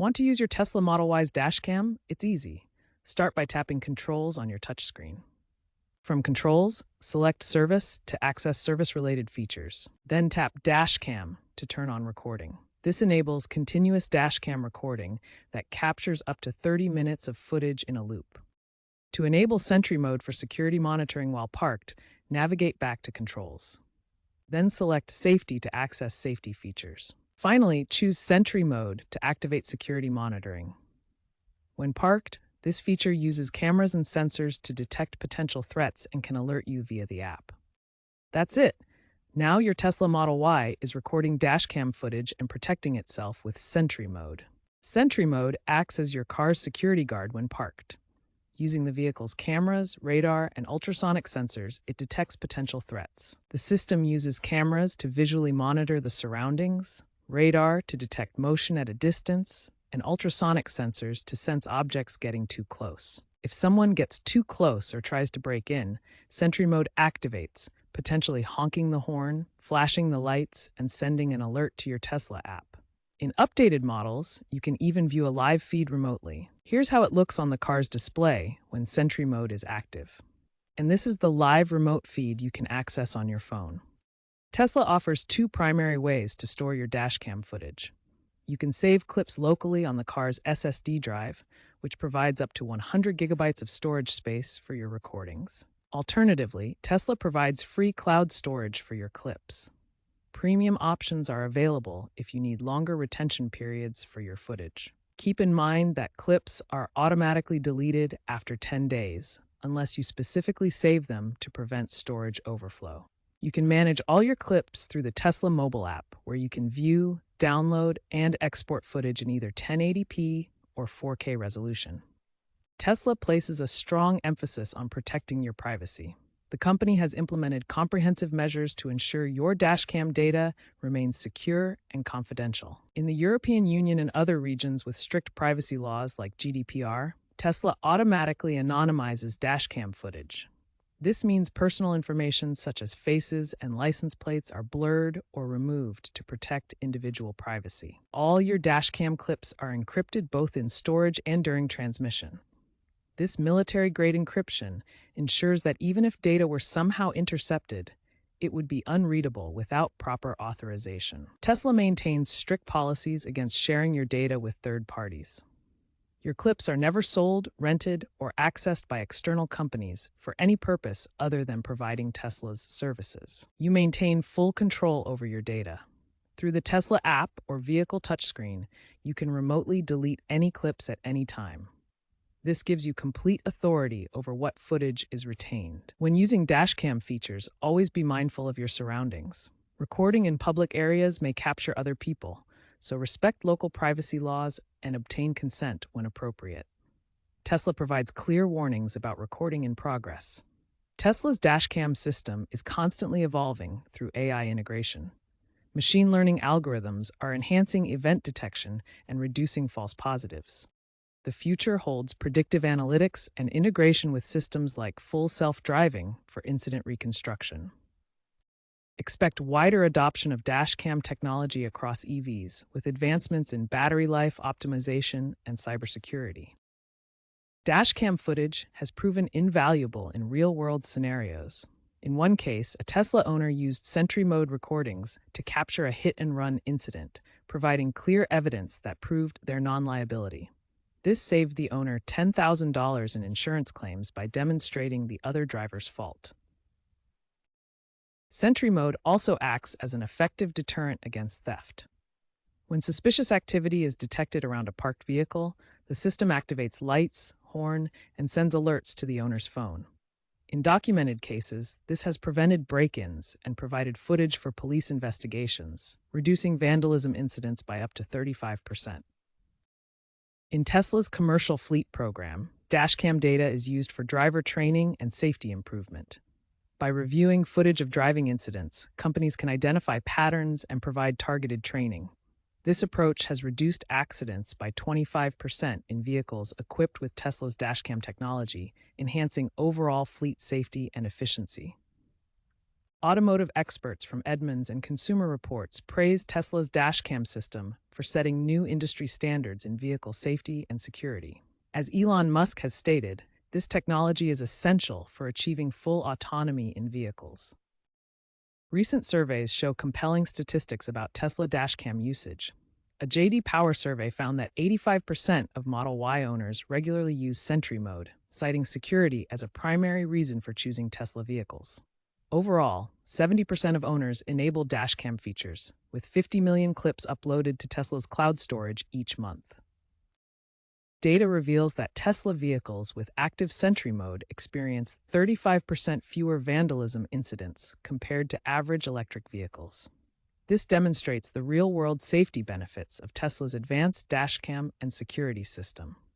Want to use your Tesla Model Y's Dashcam? It's easy. Start by tapping Controls on your touchscreen. From Controls, select Service to access service-related features. Then tap Dashcam to turn on recording. This enables continuous dashcam recording that captures up to 30 minutes of footage in a loop. To enable Sentry Mode for security monitoring while parked, navigate back to Controls. Then select Safety to access safety features. Finally, choose Sentry Mode to activate security monitoring. When parked, this feature uses cameras and sensors to detect potential threats and can alert you via the app. That's it. Now your Tesla Model Y is recording dashcam footage and protecting itself with Sentry Mode. Sentry Mode acts as your car's security guard when parked. Using the vehicle's cameras, radar, and ultrasonic sensors, it detects potential threats. The system uses cameras to visually monitor the surroundings, radar to detect motion at a distance, and ultrasonic sensors to sense objects getting too close. If someone gets too close or tries to break in, Sentry Mode activates, potentially honking the horn, flashing the lights, and sending an alert to your Tesla app. In updated models, you can even view a live feed remotely. Here's how it looks on the car's display when Sentry Mode is active. And this is the live remote feed you can access on your phone. Tesla offers two primary ways to store your dashcam footage. You can save clips locally on the car's SSD drive, which provides up to 100 gigabytes of storage space for your recordings. Alternatively, Tesla provides free cloud storage for your clips. Premium options are available if you need longer retention periods for your footage. Keep in mind that clips are automatically deleted after 10 days, unless you specifically save them to prevent storage overflow. You can manage all your clips through the Tesla mobile app, where you can view, download, and export footage in either 1080p or 4K resolution. Tesla places a strong emphasis on protecting your privacy. The company has implemented comprehensive measures to ensure your dashcam data remains secure and confidential. In the European Union and other regions with strict privacy laws like GDPR, Tesla automatically anonymizes dashcam footage. This means personal information such as faces and license plates are blurred or removed to protect individual privacy. All your dashcam clips are encrypted both in storage and during transmission. This military-grade encryption ensures that even if data were somehow intercepted, it would be unreadable without proper authorization. Tesla maintains strict policies against sharing your data with third parties. Your clips are never sold, rented, or accessed by external companies for any purpose other than providing Tesla's services. You maintain full control over your data. Through the Tesla app or vehicle touchscreen, you can remotely delete any clips at any time. This gives you complete authority over what footage is retained. When using dashcam features, always be mindful of your surroundings. Recording in public areas may capture other people, so respect local privacy laws and obtain consent when appropriate. Tesla provides clear warnings about recording in progress. Tesla's dashcam system is constantly evolving through AI integration. Machine learning algorithms are enhancing event detection and reducing false positives. The future holds predictive analytics and integration with systems like full self-driving for incident reconstruction. Expect wider adoption of dashcam technology across EVs, with advancements in battery life optimization and cybersecurity. Dashcam footage has proven invaluable in real-world scenarios. In one case, a Tesla owner used Sentry Mode recordings to capture a hit-and-run incident, providing clear evidence that proved their non-liability. This saved the owner $10,000 in insurance claims by demonstrating the other driver's fault. Sentry Mode also acts as an effective deterrent against theft. When suspicious activity is detected around a parked vehicle, the system activates lights, horn, and sends alerts to the owner's phone. In documented cases, this has prevented break-ins and provided footage for police investigations, reducing vandalism incidents by up to 35%. In Tesla's commercial fleet program, dashcam data is used for driver training and safety improvement. By reviewing footage of driving incidents, companies can identify patterns and provide targeted training. This approach has reduced accidents by 25% in vehicles equipped with Tesla's dashcam technology, enhancing overall fleet safety and efficiency. Automotive experts from Edmunds and Consumer Reports praised Tesla's Dashcam system for setting new industry standards in vehicle safety and security. As Elon Musk has stated, this technology is essential for achieving full autonomy in vehicles. Recent surveys show compelling statistics about Tesla Dashcam usage. A J.D. Power survey found that 85% of Model Y owners regularly use Sentry Mode, citing security as a primary reason for choosing Tesla vehicles. Overall, 70% of owners enable dashcam features, with 50 million clips uploaded to Tesla's cloud storage each month. Data reveals that Tesla vehicles with active Sentry Mode experience 35% fewer vandalism incidents compared to average electric vehicles. This demonstrates the real-world safety benefits of Tesla's advanced dashcam and security system.